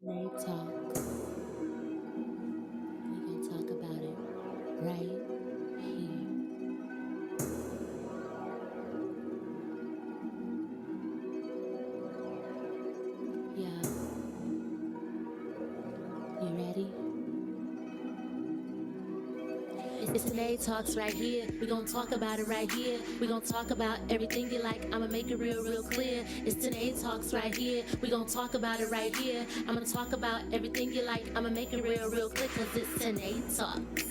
Tynee Talks. We gonna talk about it right here. Yeah, you ready? It's Tynee Talks right here. We gonna talk about it right here. We gonna talk about everything you like. I'ma make it real clear. It's Tynee Talks right here. We gonna talk about it right here. I'ma talk about everything you like. I'ma make it real clear. Cause it's Tynee Talks.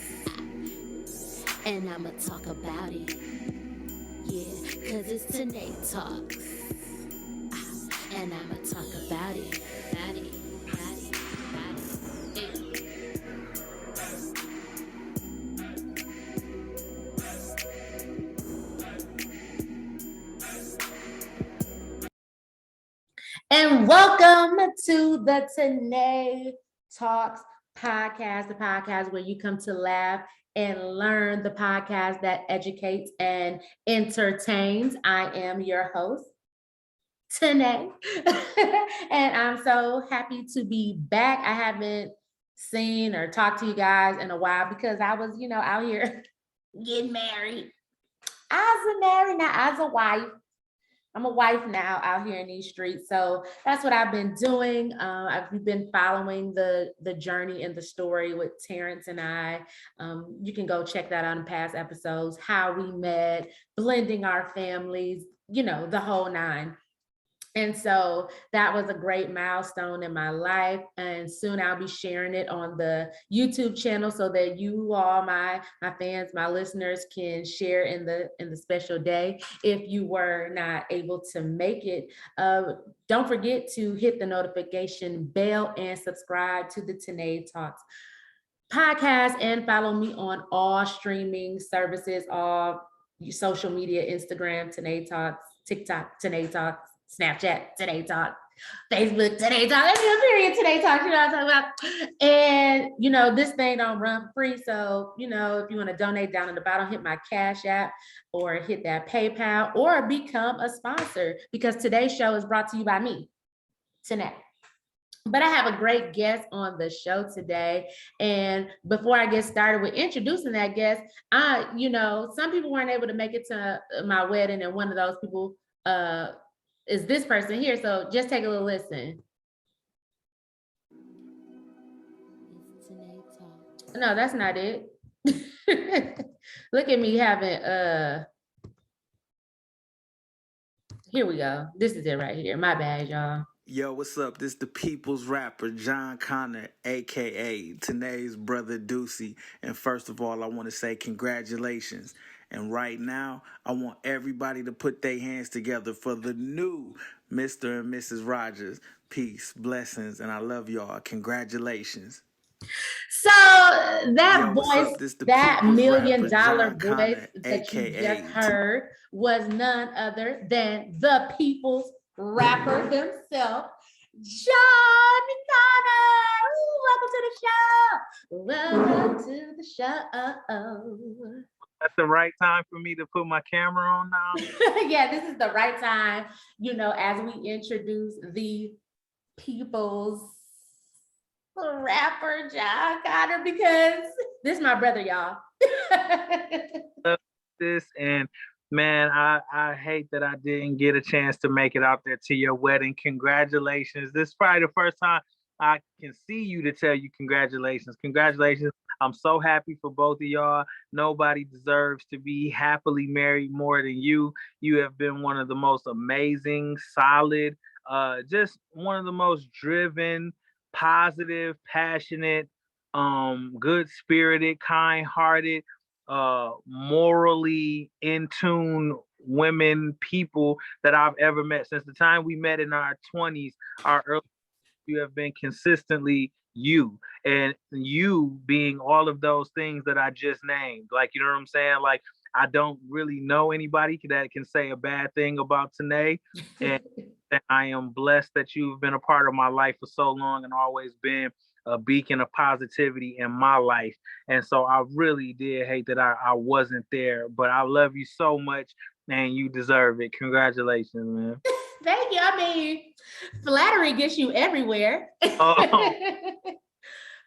And I'ma talk about it. Yeah, cause it's Tynee Talks. And I'ma talk about it. About it. About it. About it. Hey. And welcome to the Tynee Talks podcast, the podcast where you come to laugh and learn, the podcast that educates and entertains. I am your host, Tynee, and I'm so happy to be back. I haven't seen or talked to you guys in a while because I was, out here getting married. As a married, not as a wife. I'm a wife now out here in these streets. So that's what I've been doing. I've been following the journey and the story with Terrence and I. You can go check that out in past episodes, how we met, blending our families, the whole nine. And so that was a great milestone in my life. And soon I'll be sharing it on the YouTube channel so that you all, my fans, my listeners, can share in the special day. If you were not able to make it, don't forget to hit the notification bell and subscribe to the Tynee Talks podcast, and follow me on all streaming services, all social media, Instagram, Tynee Talks, TikTok, Tynee Talks, Snapchat, Tynee Talks, Facebook, Tynee Talks, period, Tynee Talks, you know what I'm talking about. And, this thing don't run free. So, if you want to donate, down at the bottom, hit my Cash App or hit that PayPal or become a sponsor, because today's show is brought to you by me, Tynee. But I have a great guest on the show today. And before I get started with introducing that guest, some people weren't able to make it to my wedding, and one of those people is this person here. So just take a little listen. It's Tynee Talks. No, that's not it. Look at me having here we go. This is it right here. My bad, y'all. Yo, what's up? This the people's rapper, Jon Connor, a.k.a. Tynee's brother, Deucey. And first of all, I want to say congratulations. And right now, I want everybody to put their hands together for the new Mr. and Mrs. Rogers. Peace, blessings, and I love y'all. Congratulations. So that Yo, voice, that $1 million voice that you just heard was none other than the people's rapper himself, Jon Connor. Ooh, welcome to the show. That's the right time for me to put my camera on now. Yeah, this is the right time, as we introduce the people's rapper, Jon Connor, because this is my brother, y'all. And man, I hate that I didn't get a chance to make it out there to your wedding. Congratulations. This is probably the first time I can see you to tell you congratulations. Congratulations. I'm so happy for both of y'all. Nobody deserves to be happily married more than you. You have been one of the most amazing, solid, just one of the most driven, positive, passionate, good-spirited, kind-hearted, morally in tune women, people that I've ever met. Since the time we met in our 20s, our early, you have been consistently you, and you being all of those things that I just named. Like, you know what I'm saying? Like, I don't really know anybody that can say a bad thing about Tynee, and I am blessed that you've been a part of my life for so long and always been a beacon of positivity in my life. And so I really did hate that I wasn't there, but I love you so much and you deserve it. Congratulations, man. Thank you. I mean, flattery gets you everywhere. Oh.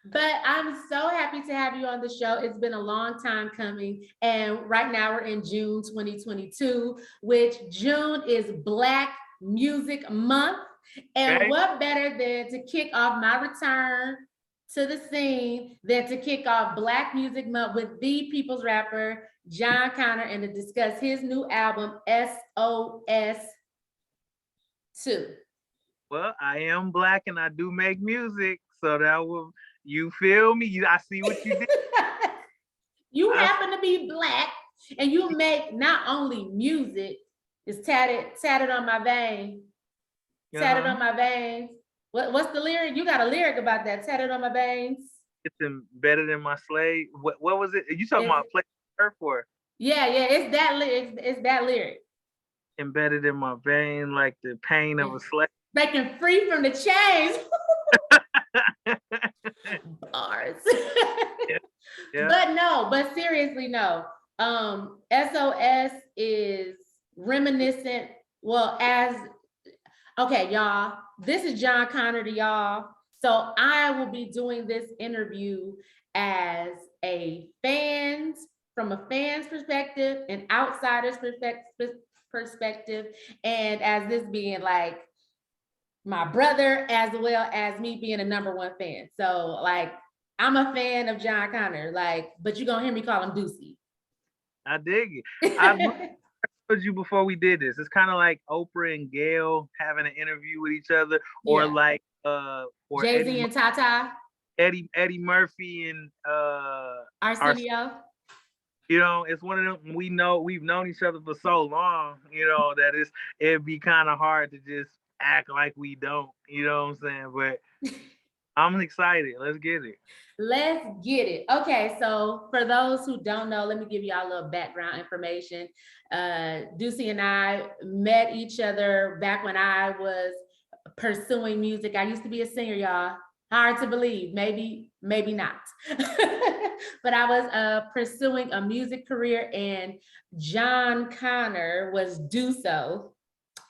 But I'm so happy to have you on the show. It's been a long time coming. And right now we're in June 2022, which June is Black Music Month. And Okay. what better than to kick off my return to the scene than to kick off Black Music Month with the people's rapper, Jon Connor, and to discuss his new album, SOS 2. Well, I am Black and I do make music, so that will, you feel me? I see what you did. You happen to be Black and you make not only music, it's tatted on my vein. Tatted on my veins. What's the lyric? You got a lyric about that. Tatted on my veins. It's embedded in my slave. What was it? You talking about play earth for? Yeah, it's that lyric. It's that lyric. Embedded in my vein, like the pain of a slave. Breaking free from the chains. Bars. Yeah. But seriously, no. SOS is reminiscent. Well, okay, y'all, this is Jon Connor to y'all. So I will be doing this interview as from a fan's perspective, an outsider's perspective, and as this being like my brother, as well as me being a #1 fan. So like, I'm a fan of Jon Connor, like, but you're gonna hear me call him Deucey. I dig it. I told you before we did this. It's kind of like Oprah and Gail having an interview with each other, or like or Jay-Z and Tata. Eddie Murphy and Arsenio. You know, it's one of them. We've known each other for so long, you know, that it'd be kind of hard to just act like we don't, you know what I'm saying? But I'm excited. Let's get it. Let's get it. Okay, so for those who don't know, let me give y'all a little background information. Deucey and I met each other back when I was pursuing music. I used to be a singer, y'all. Hard to believe, maybe not. But I was pursuing a music career, and Jon Connor was Duso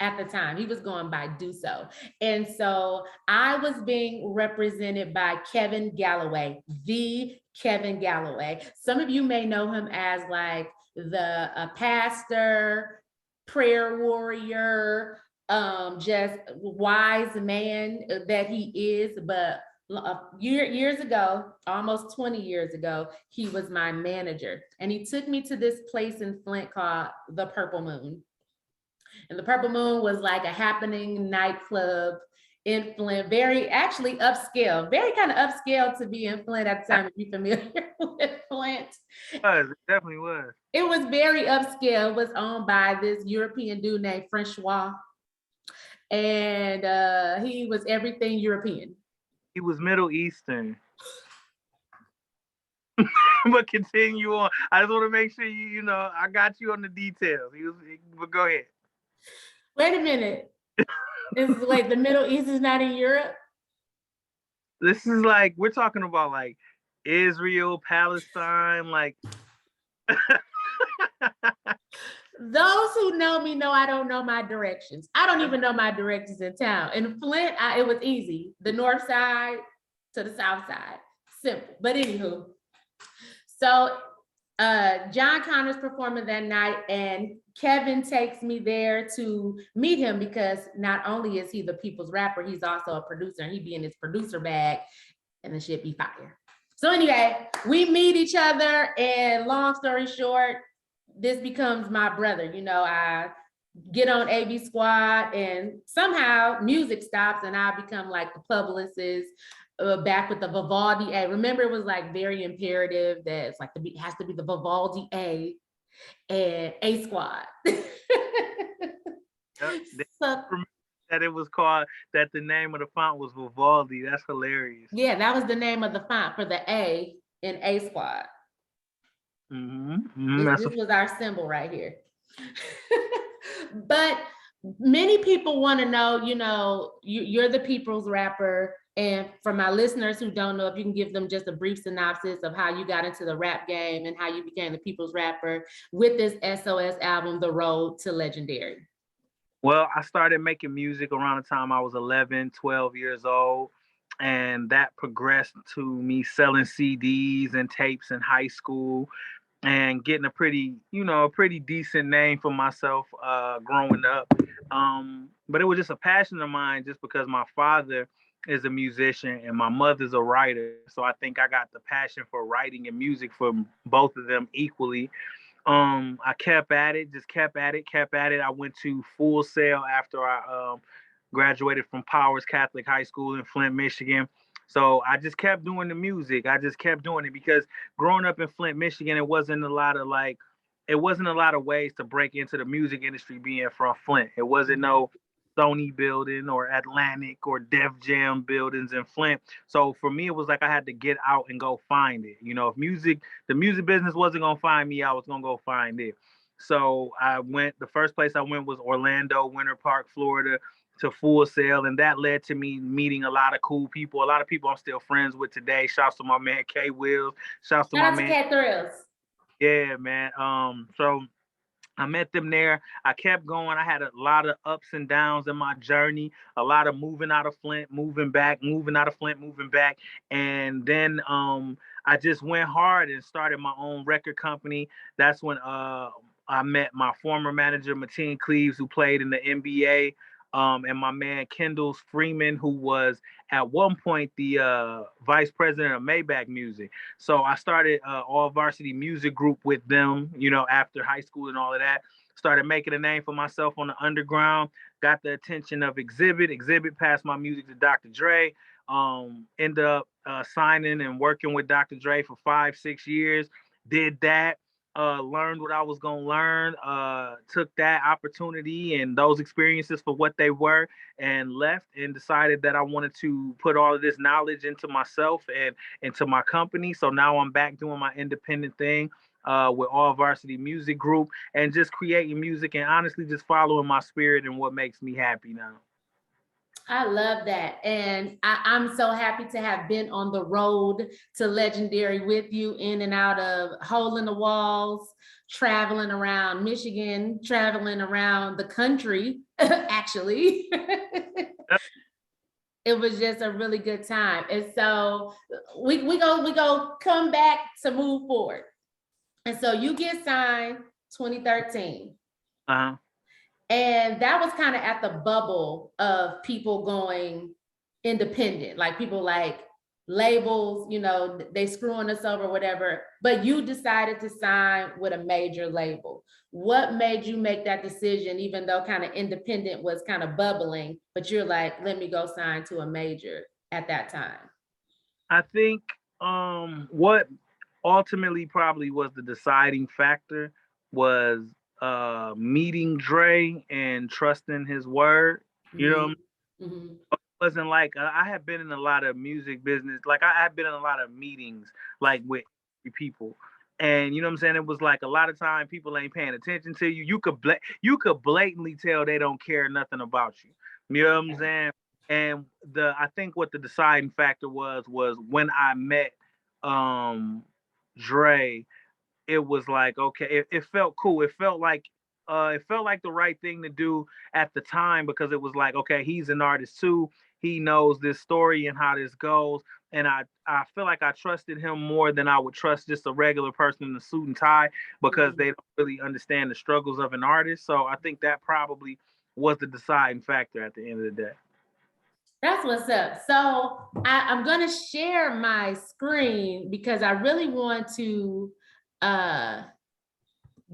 at the time. He was going by Duso. And so I was being represented by Kevin Galloway, the Kevin Galloway. Some of you may know him as like the pastor, prayer warrior, just wise man that he is. But years ago, almost 20 years ago, he was my manager. And he took me to this place in Flint called the Purple Moon. And the Purple Moon was like a happening nightclub in Flint, very actually upscale, very kind of upscale to be in Flint at the time, if you're familiar with Flint. It definitely was. It was very upscale. It was owned by this European dude named Francois. And he was everything European. He was Middle Eastern. But continue on. I just want to make sure you know, I got you on the details. But go ahead. Wait a minute. Wait, the Middle East is not in Europe? This is like, we're talking about like Israel, Palestine, like. Those who know me know I don't know my directions. I don't even know my directions in town. In Flint, it was easy. The north side to the south side. Simple. But anywho. So Jon Connor's performing that night, and Kevin takes me there to meet him because not only is he the people's rapper, he's also a producer, and he be in his producer bag, and the shit be fire. So anyway, we meet each other, and long story short, this becomes my brother. You know, I get on AB Squad, and somehow music stops, and I become like the publicist. Back with the Vivaldi A. Remember, it was like very imperative that it's like it has to be the Vivaldi A and A Squad. That it was called, that the name of the font was Vivaldi. That's hilarious. Yeah, that was the name of the font for the A in A Squad. This was our symbol right here. But many people want to know, you know, you're the people's rapper. And for my listeners who don't know, if you can give them just a brief synopsis of how you got into the rap game and how you became the people's rapper with this SOS album, The Road to Legendary. Well, I started making music around the time I was 11, 12 years old. And that progressed to me selling CDs and tapes in high school and getting a pretty, a pretty decent name for myself growing up. But it was just a passion of mine just because my father is a musician and my mother's a writer. So I think I got the passion for writing and music from both of them equally. I kept at it, just kept at it, kept at it. I went to Full Sail after I graduated from Powers Catholic High School in Flint, Michigan. So I just kept doing the music. I just kept doing it because growing up in Flint, Michigan, it wasn't a lot of ways to break into the music industry being from Flint. It wasn't no Sony building or Atlantic or Def Jam buildings in Flint. So for me, it was like I had to get out and go find it. If the music business wasn't gonna find me, I was gonna go find it. So the first place I went was Orlando, Winter Park, Florida, to Full Sail, and that led to me meeting a lot of cool people, a lot of people I'm still friends with today. Shouts to my man K Wills. Shouts to Shout my out to man. Cat Thrills. Yeah, man. So I met them there. I kept going. I had a lot of ups and downs in my journey, a lot of moving out of Flint, moving back, moving out of Flint, moving back. And then I just went hard and started my own record company. That's when I met my former manager, Mateen Cleaves, who played in the NBA. And my man Kendall Freeman, who was at one point the vice president of Maybach Music. So I started All Varsity Music Group with them, after high school and all of that. Started making a name for myself on the underground. Got the attention of Exhibit. Exhibit passed my music to Dr. Dre. Ended up signing and working with Dr. Dre for 5-6 years. Did that. Learned what I was gonna learn, took that opportunity and those experiences for what they were, and left and decided that I wanted to put all of this knowledge into myself and into my company. So now I'm back doing my independent thing with All Varsity Music Group and just creating music and honestly just following my spirit and what makes me happy now. I love that. And I'm so happy to have been on the road to Legendary with you, in and out of Hole in the Walls, traveling around Michigan, traveling around the country, actually. It was just a really good time. And so we go come back to move forward. And so you get signed 2013. Uh-huh. And that was kind of at the bubble of people going independent, like people like labels, they screwing us over, whatever. But you decided to sign with a major label. What made you make that decision, even though kind of independent was kind of bubbling, but you're like, let me go sign to a major at that time? I think what ultimately probably was the deciding factor was meeting Dre and trusting his word. You know what I mean? Mm-hmm. It wasn't like I had been in a lot of music business, like I had been in a lot of meetings like with people. And you know what I'm saying? It was like a lot of time people ain't paying attention to you. You could blatantly tell they don't care nothing about you. You know what I'm saying? And I think what the deciding factor was when I met Dre, it was like, okay, it felt cool. It felt like the right thing to do at the time because it was like, okay, he's an artist too. He knows this story and how this goes. And I feel like I trusted him more than I would trust just a regular person in a suit and tie because they don't really understand the struggles of an artist. So I think that probably was the deciding factor at the end of the day. That's what's up. So I'm going to share my screen because I really want to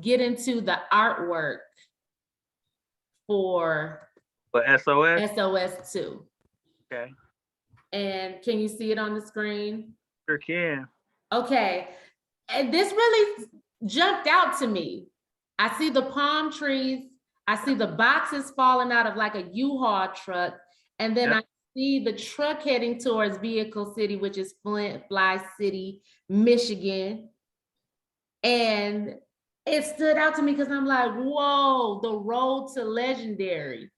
get into the artwork for SOS? SOS 2. Okay. And can you see it on the screen? Sure can. Okay. And this really jumped out to me. I see the palm trees. I see the boxes falling out of like a U-Haul truck. And then I see the truck heading towards Vehicle City, which is Flint, Fly City, Michigan. And it stood out to me because I'm like, whoa, the road to Legendary.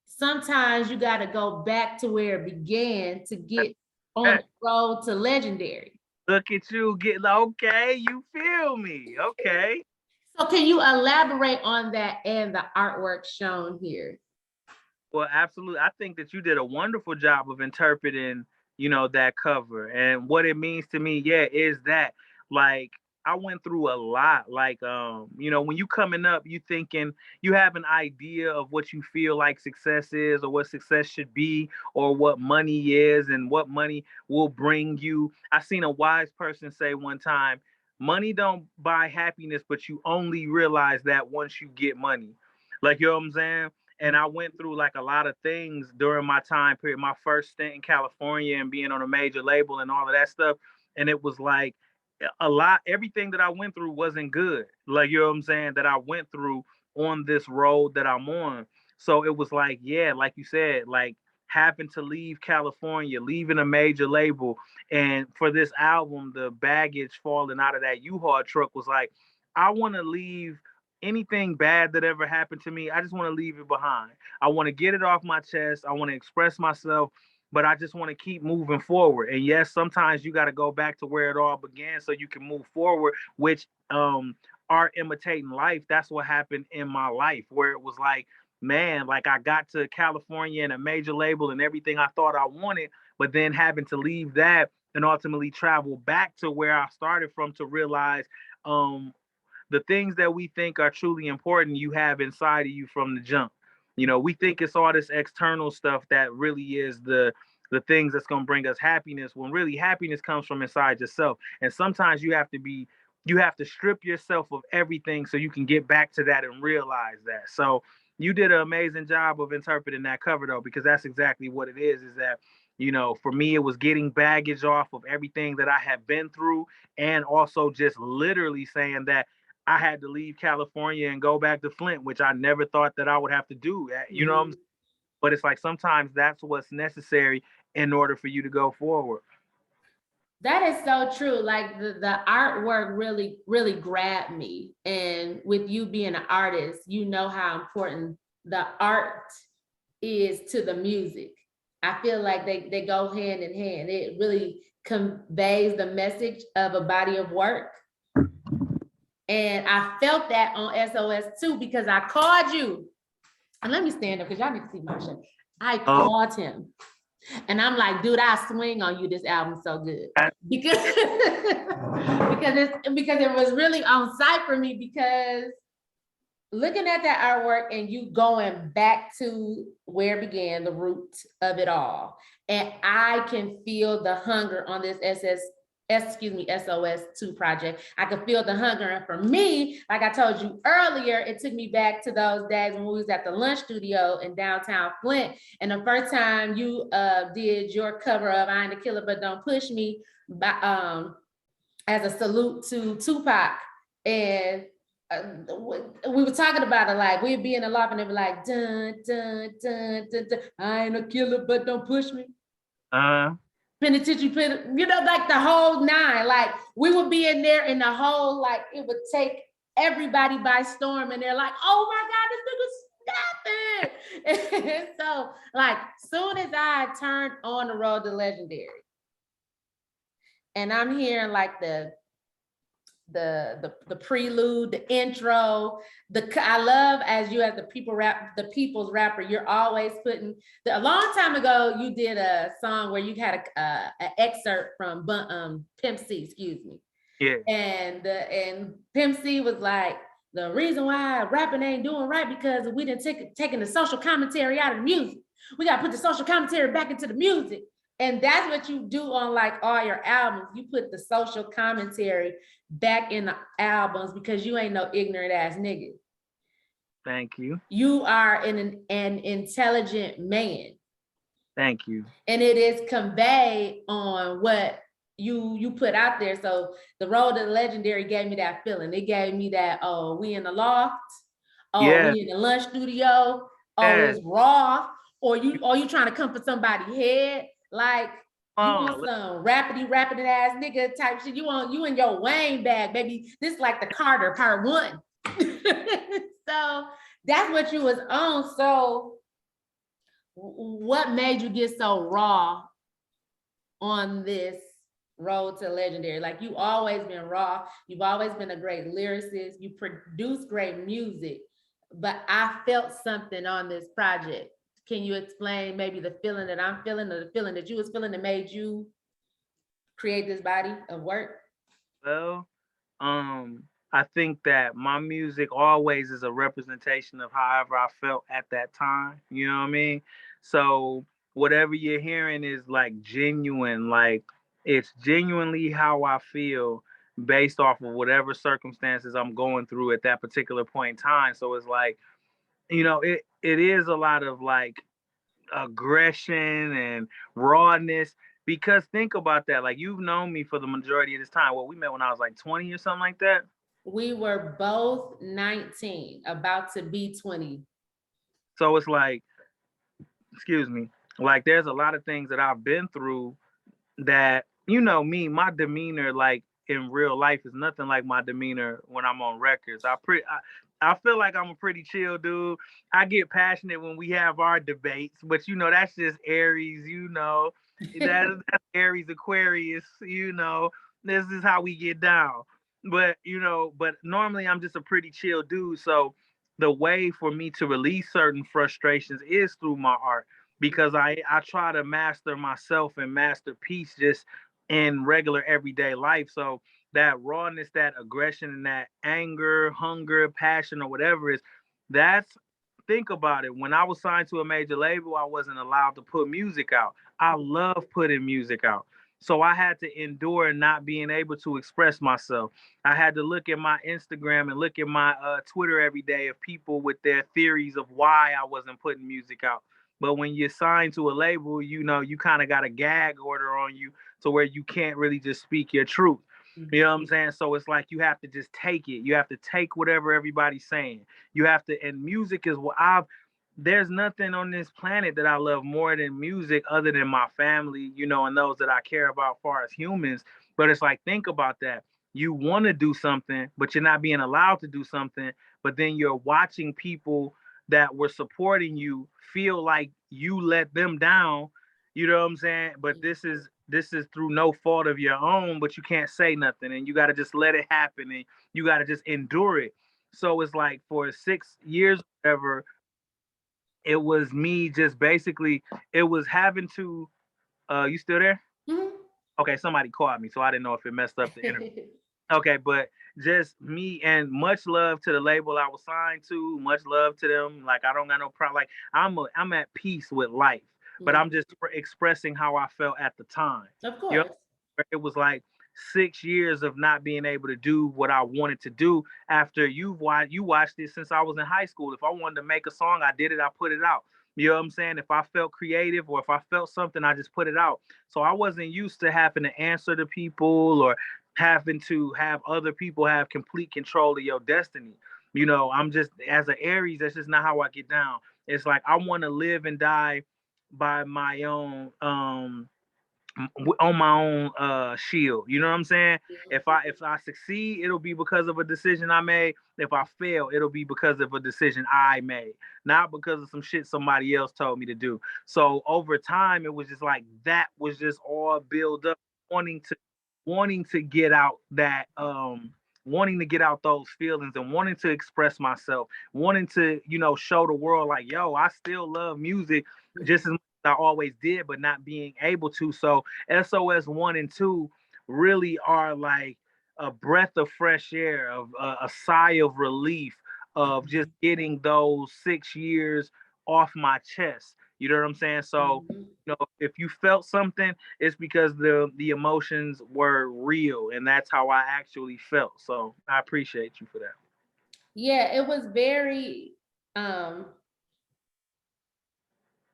Sometimes you got to go back to where it began to get on the road to Legendary. Look at you getting, okay, you feel me, okay. So can you elaborate on that and the artwork shown here? Well, absolutely. I think that you did a wonderful job of interpreting, that cover. And what it means to me, yeah, is that like I went through a lot. Like, when you coming up, you thinking you have an idea of what you feel like success is or what success should be or what money is and what money will bring you. I seen a wise person say one time, money don't buy happiness, but you only realize that once you get money. Like, you know what I'm saying? And I went through like a lot of things during my time period, my first stint in California and being on a major label and all of that stuff. And it was like a lot, everything that I went through wasn't good. Like, you know what I'm saying? That I went through on this road that I'm on. So it was like, yeah, like you said, like having to leave California, leaving a major label. And for this album, the baggage falling out of that U-Haul truck was like, I want to leave anything bad that ever happened to me. I just want to leave it behind. I want to get it off my chest. I want to express myself, but I just want to keep moving forward. And yes, sometimes you got to go back to where it all began so you can move forward, which art imitating life. That's what happened in my life, where it was like, man, like I got to California and a major label and everything I thought I wanted, but then having to leave that and ultimately travel back to where I started from to realize the things that we think are truly important, you have inside of you from the jump. We think it's all this external stuff that really is the things that's going to bring us happiness, when really happiness comes from inside yourself. And sometimes you have to strip yourself of everything so you can get back to that and realize that. So you did an amazing job of interpreting that cover though, because that's exactly what it is that for me, it was getting baggage off of everything that I have been through, and also just literally saying that I had to leave California and go back to Flint, which I never thought that I would have to do. You know what I'm saying? But it's like sometimes that's what's necessary in order for you to go forward. That is so true. Like the artwork really, really grabbed me. And with you being an artist, you know how important the art is to the music. I feel like they go hand in hand. It really conveys the message of a body of work. And I felt that on SOS too, because I called you. And let me stand up because y'all need to see my shirt. I called him. And I'm like, dude, I swing on you. This album's so good. Because it was really on site for me, because looking at that artwork and you going back to where it began, the root of it all. And I can feel the hunger on this SOS 2 project. I could feel the hunger. And for me, like I told you earlier, it took me back to those days when we was at the Lunch Studio in downtown Flint. And the first time you did your cover of I Ain't a Killer But Don't Push Me by, as a salute to Tupac. And we were talking about it, like we'd be in the loft and they'd be like, dun, dun, dun, dun, dun, I ain't a killer, but don't push me. Penitentiary, like the whole nine. Like we would be in there and the whole, like it would take everybody by storm, and they're like, oh my God, this nigga's stopping. And so like soon as I turned on the road to Legendary, and I'm hearing like the prelude, the intro, I love as the people's rapper, you're always putting, a long time ago, you did a song where you had an excerpt from Pimp C, excuse me. Yeah. And Pimp C was like, the reason why rapping ain't doing right because we didn't taking the social commentary out of the music. We got to put the social commentary back into the music. And that's what you do on like all your albums. You put the social commentary back in the albums because you ain't no ignorant ass nigga. Thank you. You are an intelligent man. Thank you. And it is conveyed on what you put out there. So the road to the Legendary gave me that feeling. It gave me that, oh, we in the loft. Oh, yeah. We in the Lunch Studio. Oh, yeah. It's raw. Or you trying to come for somebody's head. Like you want some rapidy ass nigga type shit. You in your Wayne bag, baby. This is like the Carter part 1. So that's what you was on. So what made you get so raw on this road to Legendary? Like you always been raw. You've always been a great lyricist. You produce great music, but I felt something on this project can you explain maybe the feeling that I'm feeling or the feeling that you was feeling that made you create this body of work? Well, I think that my music always is a representation of however I felt at that time. You know what I mean? So whatever you're hearing is like genuine, like it's genuinely how I feel based off of whatever circumstances I'm going through at that particular point in time. So it's like, it is a lot of like aggression and rawness. Because think about that. Like you've known me for the majority of this time. Well, we met when I was like 20 or something like that. We were both 19, about to be 20. So it's like, excuse me, like there's a lot of things that I've been through that, me, my demeanor, like in real life is nothing like my demeanor when I'm on records. I feel like I'm a pretty chill dude. I get passionate when we have our debates, but that's just Aries, that's Aries Aquarius, this is how we get down. But normally I'm just a pretty chill dude. So the way for me to release certain frustrations is through my art, because I try to master myself and master peace just in regular everyday life. So that rawness, that aggression, and that anger, hunger, passion, or whatever is, that's, think about it. When I was signed to a major label, I wasn't allowed to put music out. I love putting music out. So I had to endure not being able to express myself. I had to look at my Instagram and look at my Twitter every day of people with their theories of why I wasn't putting music out. But when you're signed to a label, you kind of got a gag order on you to where you can't really just speak your truth. You know what I'm saying? So it's like you have to just take it. You have to take whatever everybody's saying. You have to, and music is what there's nothing on this planet that I love more than music other than my family, and those that I care about as far as humans. But it's like, think about that. You want to do something, but you're not being allowed to do something. But then you're watching people that were supporting you feel like you let them down. You know what I'm saying? But this is through no fault of your own, but you can't say nothing, and you got to just let it happen, and you got to just endure it. So it's like for 6 years, whatever, it was me just basically, it was having to, you still there? Mhm. Okay, somebody called me, so I didn't know if it messed up the interview. Okay, but just me, and much love to the label I was signed to. Much love to them. Like I don't got no problem. Like I'm at peace with life, but I'm just expressing how I felt at the time. Of You know, course. it was like 6 years of not being able to do what I wanted to do. After you watched it since I was in high school. If I wanted to make a song, I did it. I put it out. You know what I'm saying? If I felt creative or if I felt something, I just put it out. So I wasn't used to having to answer to people or having to have other people have complete control of your destiny. I'm just, as an Aries, that's just not how I get down. It's like I want to live and die by my own on my own shield. You know what I'm saying? If I succeed, it'll be because of a decision I made. If I fail, it'll be because of a decision I made, not because of some shit somebody else told me to do. So over time, it was just like that was just all built up, wanting to get out that wanting to get out those feelings and wanting to express myself, wanting to show the world like, yo, I still love music just as much as I always did, but not being able to. So SOS 1 and 2 really are like a breath of fresh air, of a sigh of relief, of just getting those 6 years off my chest. You know what I'm saying? So, if you felt something, it's because the emotions were real, and that's how I actually felt. So I appreciate you for that. Yeah, it was very and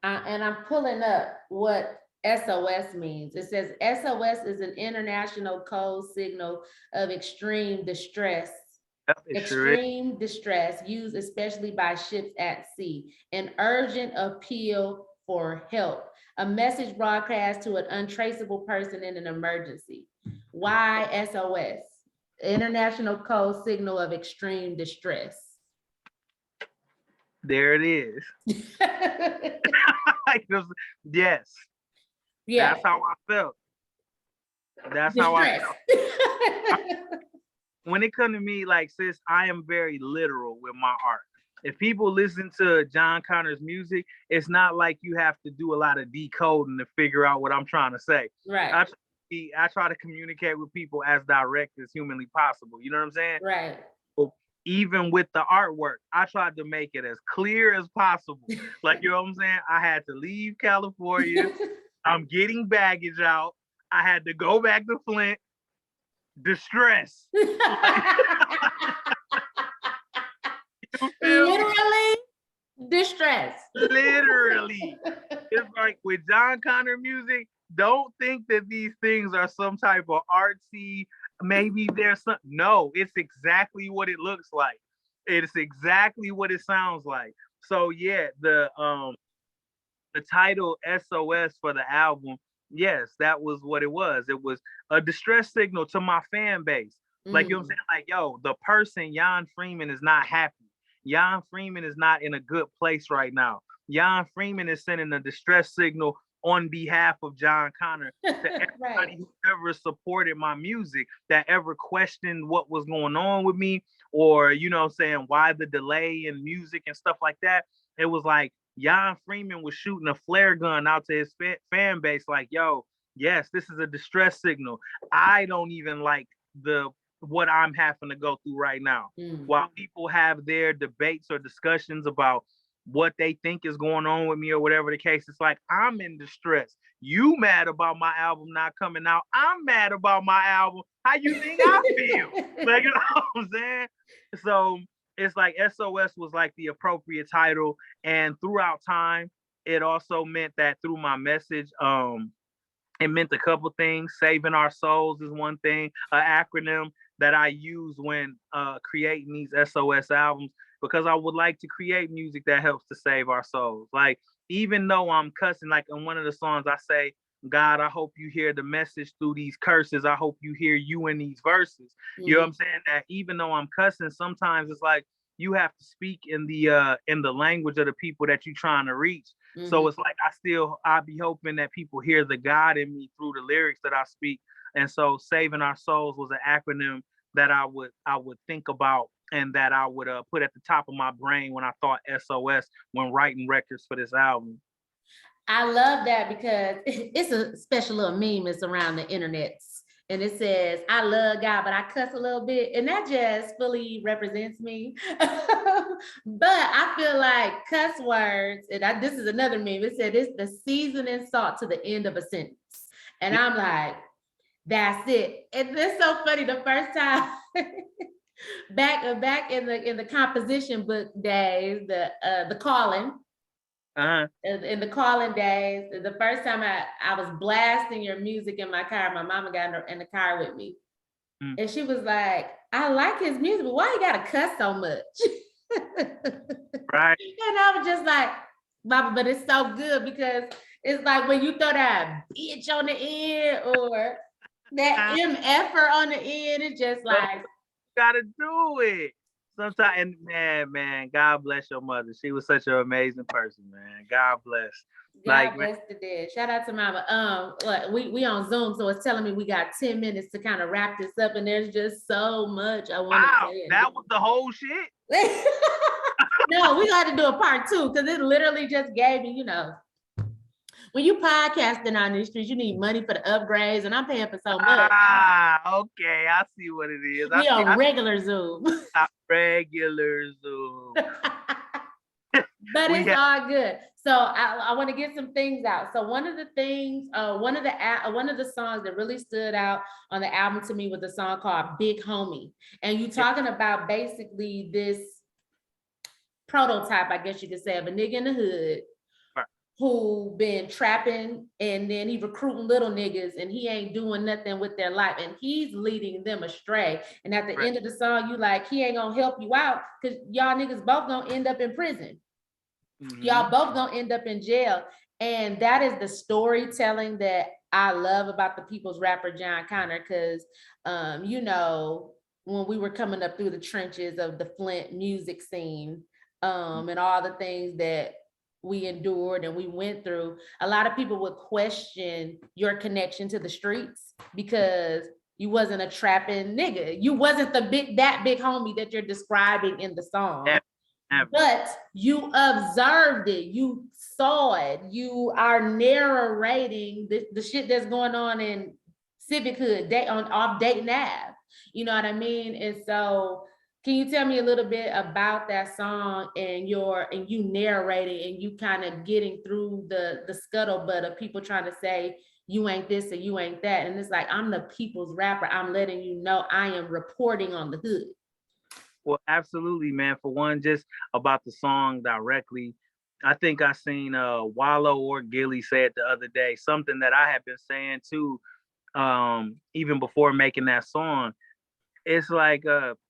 I'm pulling up what SOS means. It says SOS is an international code signal of extreme distress. Yep, it sure is. Extreme distress used especially by ships at sea. An urgent appeal for help. A message broadcast to an untraceable person in an emergency. Why SOS? International code signal of extreme distress. There it is. Yes. Yeah. That's how I felt. That's distress. how I felt. When it comes to me, like, sis, I am very literal with my art. if people listen to Jon Connor's music, it's not like you have to do a lot of decoding to figure out what I'm trying to say. Right. I try to communicate with people as direct as humanly possible. You know what I'm saying? Right. So even with the artwork, I tried to make it as clear as possible. Like, you know what I'm saying? I had to leave California. I'm getting baggage out. I had to go back to Flint. Distress. Literally distress. Literally. It's like with Jon Connor music, don't think that these things are some type of artsy, maybe there's some, no, it's exactly what it looks like. It's exactly what it sounds like. So yeah, the title SOS for the album, yes, that was what it was. It was a distress signal to my fan base. Like, you know what I'm saying? Like, yo, the person, Jan Freeman, is not happy. Jan Freeman is not in a good place right now. Jan Freeman is sending a distress signal on behalf of Jon Connor to everybody Right. who ever supported my music, that ever questioned what was going on with me, or, you know what I'm saying, why the delay in music and stuff like that. It was like Jan Freeman was shooting a flare gun out to his fan base, like, yo, yes, this is a distress signal. I don't even like what I'm having to go through right now. While people have their debates or discussions about what they think is going on with me or whatever the case, it's like, I'm in distress. You mad about my album not coming out. I'm mad about my album. How you think I feel? Like, you know what I'm saying? So it's like SOS was like the appropriate title. And throughout time, it also meant that through my message, it meant a couple things. Saving our souls is one thing, an acronym that I use when creating these SOS albums, because I would like to create music that helps to save our souls. Like, even though I'm cussing, like in one of the songs I say, God, I hope you hear the message through these curses. I hope you hear you in these verses. You know what I'm saying? That even though I'm cussing, sometimes it's like you have to speak in the language of the people that you're trying to reach. So it's like I be hoping that people hear the God in me through the lyrics that I speak. And so Saving Our Souls was an acronym that I would think about and that I would put at the top of my brain when I thought SOS when writing records for this album. I love that because it's a special little meme that's around the internet. And it says, I love God, but I cuss a little bit. And that just fully represents me. But I feel like cuss words, and this is another meme. It said, it's the seasoning salt to the end of a sentence. And I'm like, that's it. And it's so funny. The first time back in the composition book days, the calling. In the calling days, the first time I was blasting your music in my car, my mama got in the car with me. And she was like, I like his music, but why you gotta cuss so much? Right. And I was just like, Mama, but it's so good because it's like when you throw that bitch on the end or that MFer on the end, it's just like, gotta do it. Sometimes, and man, God bless your mother. She was such an amazing person, man. God bless. God bless the dead. Shout out to Mama. We on Zoom, so it's telling me we got 10 minutes to kind of wrap this up, and there's just so much I want to say. That was the whole shit. No, we got to do a part 2 because it literally just gave me, when you podcasting on these streets, you need money for the upgrades, and I'm paying for so much. Okay, I see what it is. We on regular Zoom. Regular Zoom. But it's all good. So I want to get some things out. So one of the things, one of the songs that really stood out on the album to me was a song called Big Homie. And you talking about basically this prototype, I guess you could say, of a nigga in the hood who been trapping, and then he recruiting little niggas and he ain't doing nothing with their life and he's leading them astray. And at the end of the song, you like, he ain't gonna help you out because y'all niggas both gonna end up in prison. Y'all both gonna end up in jail. And that is the storytelling that I love about the people's rapper, Jon Connor, because, when we were coming up through the trenches of the Flint music scene and all the things that we endured and we went through, a lot of people would question your connection to the streets because you wasn't a trapping nigga. You wasn't that big homie that you're describing in the song. but you observed it, you saw it, you are narrating the shit that's going on in Civic Hood, off Dayton Ave. You know what I mean? And so can you tell me a little bit about that song and you narrating and you kind of getting through the scuttlebutt of people trying to say you ain't this or you ain't that? And it's like, I'm the people's rapper. I'm letting you know I am reporting on the hood. Well, absolutely, man. For one, just about the song directly, I think I seen Wallow or Gilly say it the other day, something that I had been saying too, even before making that song. It's like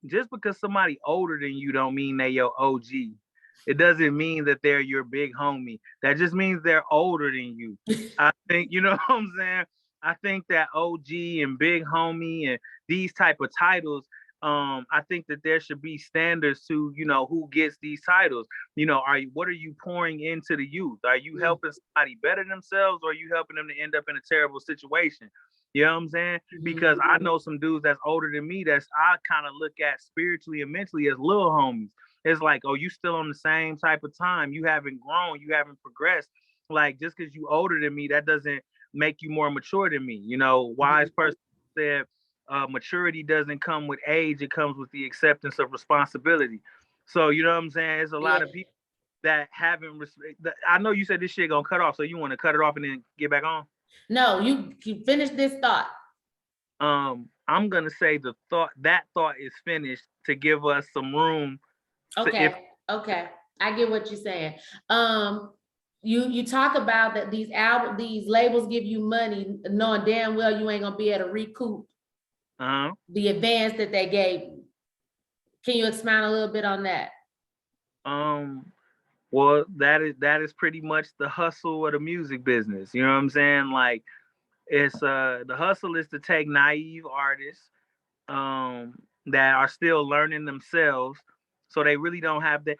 just because somebody older than you don't mean they your OG. It doesn't mean that they're your big homie. That just means they're older than you. I think, you know what I'm saying? I think that OG and big homie and these type of titles, I think that there should be standards to, you know, who gets these titles. You know, what are you pouring into the youth? Are you helping somebody better themselves, or are you helping them to end up in a terrible situation? You know what I'm saying? Because I know some dudes that's older than me that's I kind of look at spiritually and mentally as little homies. It's like, oh, you still on the same type of time. You haven't grown. You haven't progressed. Like, just because you older than me, that doesn't make you more mature than me. You know, wise person said, maturity doesn't come with age. It comes with the acceptance of responsibility. So, you know what I'm saying? There's a lot of people that haven't. I know you said this shit gonna cut off, so you want to cut it off and then get back on? No, you finish this thought. I'm gonna say that thought is finished to give us some room. Okay, okay, I get what you're saying. You talk about that these labels give you money, knowing damn well you ain't gonna be able to recoup the advance that they gave you. Can you expound a little bit on that? Well, that is pretty much the hustle of the music business. You know what I'm saying? Like, it's the hustle is to take naive artists that are still learning themselves, so they really don't have that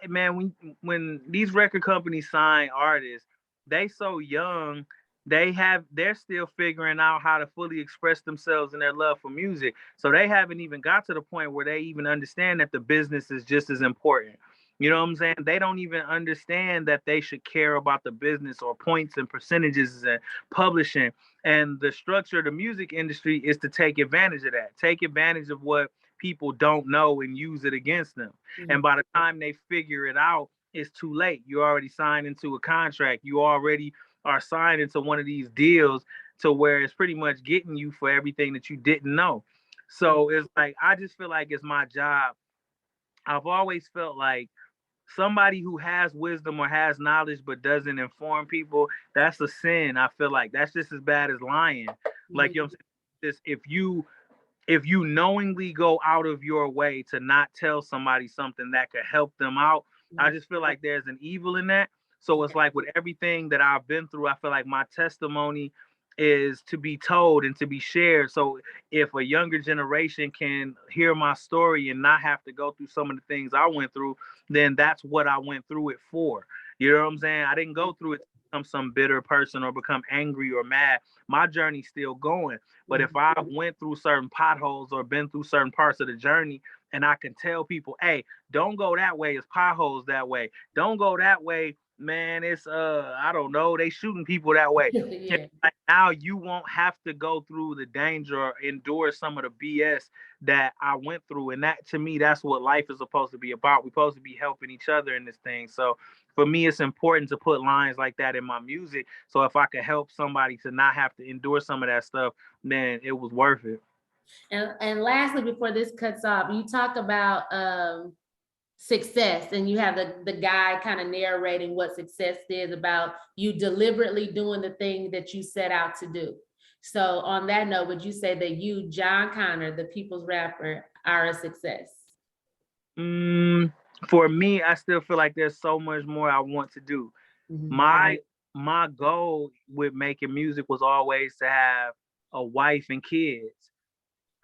man. When these record companies sign artists, they so young, they're still figuring out how to fully express themselves and their love for music, so they haven't even got to the point where they even understand that the business is just as important. You know what I'm saying? They don't even understand that they should care about the business or points and percentages and publishing. And the structure of the music industry is to take advantage of that, take advantage of what people don't know and use it against them. And by the time they figure it out, it's too late. You already signed into a contract. You already are signed into one of these deals to where it's pretty much getting you for everything that you didn't know. So it's like, I just feel like it's my job. I've always felt like somebody who has wisdom or has knowledge but doesn't inform people, that's a sin. I feel like that's just as bad as lying. Like, you know what I'm saying? If you knowingly go out of your way to not tell somebody something that could help them out, I just feel like there's an evil in that. So it's like with everything that I've been through, I feel like my testimony is to be told and to be shared. So if a younger generation can hear my story and not have to go through some of the things I went through, then that's what I went through it for. You know what I'm saying? I didn't go through it to become some bitter person or become angry or mad. My journey's still going. But if I went through certain potholes or been through certain parts of the journey, and I can tell people, hey, don't go that way, it's potholes that way. Don't go that way, man, it's I don't know, they shooting people that way. Like, now you won't have to go through the danger or endure some of the BS that I went through. And that, to me, that's what life is supposed to be about. We're supposed to be helping each other in this thing. So for me, it's important to put lines like that in my music. So if I could help somebody to not have to endure some of that stuff, man, it was worth it. And lastly, before this cuts off, you talk about success, and you have the guy kind of narrating what success is about, you deliberately doing the thing that you set out to do. So on that note, would you say that you, Jon Connor, the people's rapper, are a success? For me, I still feel like there's so much more I want to do. My goal with making music was always to have a wife and kids.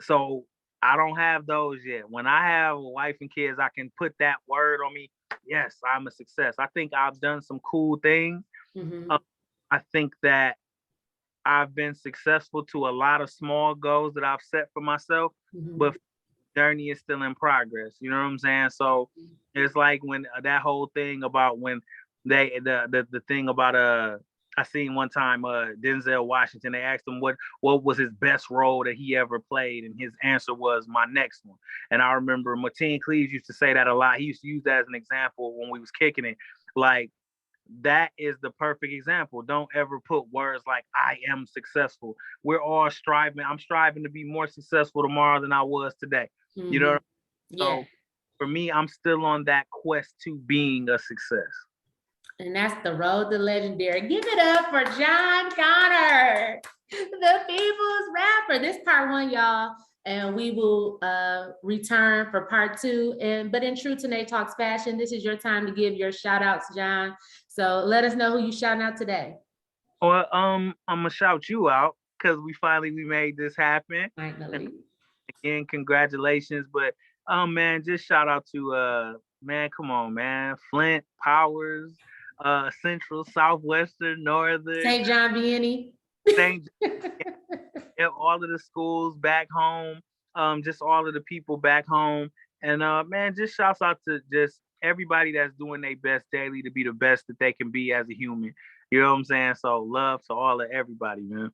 So I don't have those yet. When I have a wife and kids, I can put that word on me. Yes, I'm a success. I think I've done some cool things. I think that I've been successful to a lot of small goals that I've set for myself. But journey is still in progress. You know what I'm saying? So it's like when that whole thing about when the thing about I seen one time Denzel Washington, they asked him what was his best role that he ever played, and his answer was my next one. And I remember Mateen Cleaves used to say that a lot. He used to use that as an example when we was kicking it. Like, that is the perfect example. Don't ever put words like I am successful. We're all striving. I'm striving to be more successful tomorrow than I was today. You know what I mean? Yeah. So for me, I'm still on that quest to being a success. And that's the road to legendary. Give it up for Jon Connor, the people's rapper. This part one, y'all. And we will return for part two. But in true Tynee Talks fashion, this is your time to give your shout outs, Jon. So let us know who you shouting out today. Well, I'm gonna shout you out because we made this happen. Finally. Again, congratulations. But man, just shout out to man, come on, man. Flint, Powers, Central, Southwestern, Northern, St. John Vianney. St. all of the schools back home, just all of the people back home. And man, just shouts out to just everybody that's doing their best daily to be the best that they can be as a human. You know what I'm saying? So love to all of everybody, man.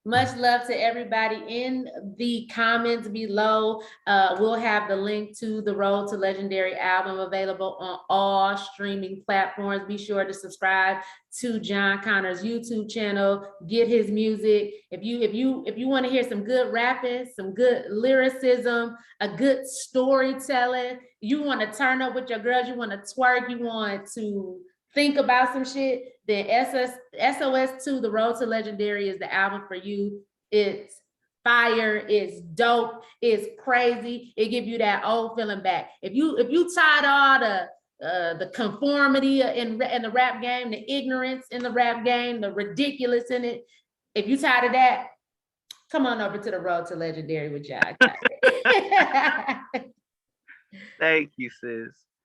Much love to everybody in the comments below. We'll have the link to the Road to Legendary album available on all streaming platforms. Be sure to subscribe to Jon Connor's YouTube channel. Get his music. If you want to hear some good rapping, some good lyricism, a good storytelling, you want to turn up with your girls, you want to twerk, you want to think about some shit, then SOS 2, The Road to Legendary is the album for you. It's fire, it's dope, it's crazy. It gives you that old feeling back. If you tired all the conformity in the rap game, the ignorance in the rap game, the ridiculous in it, if you tired of that, come on over to The Road to Legendary with Jon. Thank you, sis.